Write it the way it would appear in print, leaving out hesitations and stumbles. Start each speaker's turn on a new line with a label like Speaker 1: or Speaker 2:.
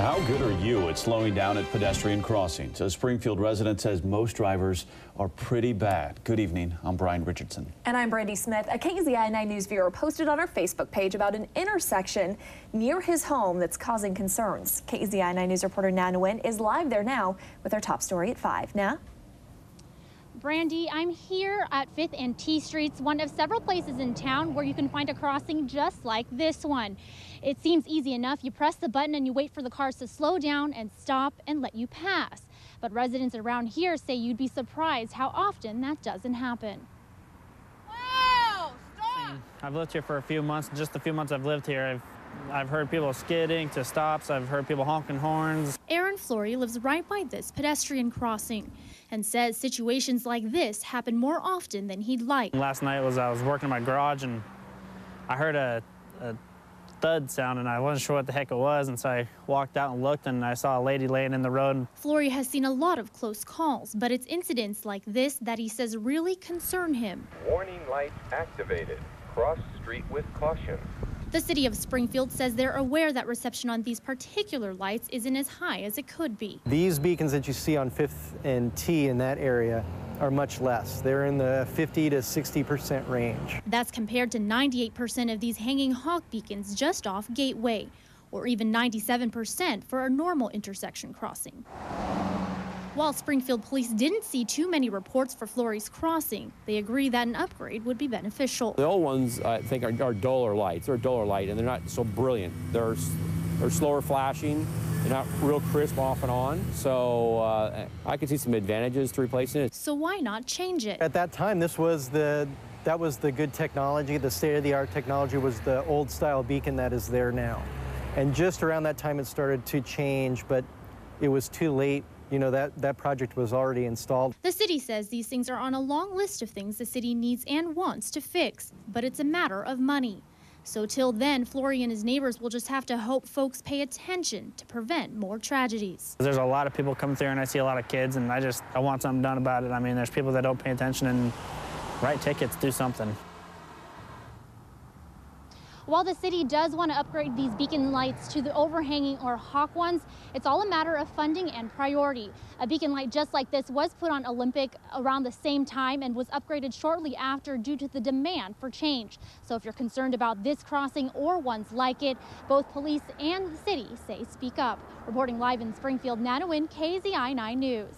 Speaker 1: How good are you at slowing down at pedestrian crossings? A Springfield resident says most drivers are pretty bad. Good evening. I'm Richardson.
Speaker 2: And I'm Brandy Smith. A KZI 9 News viewer posted on our Facebook page about an intersection near his home that's causing concerns. KZI 9 News reporter Na Nguyen is live there now with our top story at 5. Na?
Speaker 3: Brandy, I'm here at 5th and T Streets, one of several places in town where you can find a crossing just like this one. It seems easy enough. You press the button and you wait for the cars to slow down and stop and let you pass. But residents around here say you'd be surprised how often that doesn't happen.
Speaker 4: Wow! Stop!
Speaker 5: I've lived here for a few months. Just the few months I've lived here, I've heard people skidding to stops. I've heard people honking horns.
Speaker 3: Arin Flory lives right by this pedestrian crossing and says situations like this happen more often than he'd like.
Speaker 5: Last night I was working in my garage and I heard a thud sound and I wasn't sure what the heck it was, and so I walked out and looked and I saw a lady laying in the road.
Speaker 3: Flory has seen a lot of close calls, but it's incidents like this that he says really concern him.
Speaker 6: Warning light activated. Cross street with caution.
Speaker 3: The city of Springfield says they're aware that reception on these particular lights isn't as high as it could be.
Speaker 7: These beacons that you see on 5th and T in that area are much less. They're in the 50 to 60% range.
Speaker 3: That's compared to 98% of these hanging hawk beacons just off Gateway, or even 97% for a normal intersection crossing. While Springfield police didn't see too many reports for Flory's crossing, they agree that an upgrade would be beneficial.
Speaker 8: The old ones, I think, are duller lights. They're a duller light, and they're not so brilliant. They're slower flashing. They're not real crisp off and on. So I could see some advantages to replacing it.
Speaker 3: So why not change it?
Speaker 7: At that time, that was the good technology. The state-of-the-art technology was the old-style beacon that is there now. And just around that time, it started to change, but it was too late. You know, that project was already installed.
Speaker 3: The city says these things are on a long list of things the city needs and wants to fix, but it's a matter of money. So till then, Flory and his neighbors will just have to hope folks pay attention to prevent more tragedies.
Speaker 5: There's a lot of people come through and I see a lot of kids, and I want something done about it. I mean, there's people that don't pay attention and write tickets, do something.
Speaker 3: While the city does want to upgrade these beacon lights to the overhanging or hawk ones, it's all a matter of funding and priority. A beacon light just like this was put on Olympic around the same time and was upgraded shortly after due to the demand for change. So if you're concerned about this crossing or ones like it, both police and the city say speak up. Reporting live in Springfield, Na Nguyen, KZI 9 News.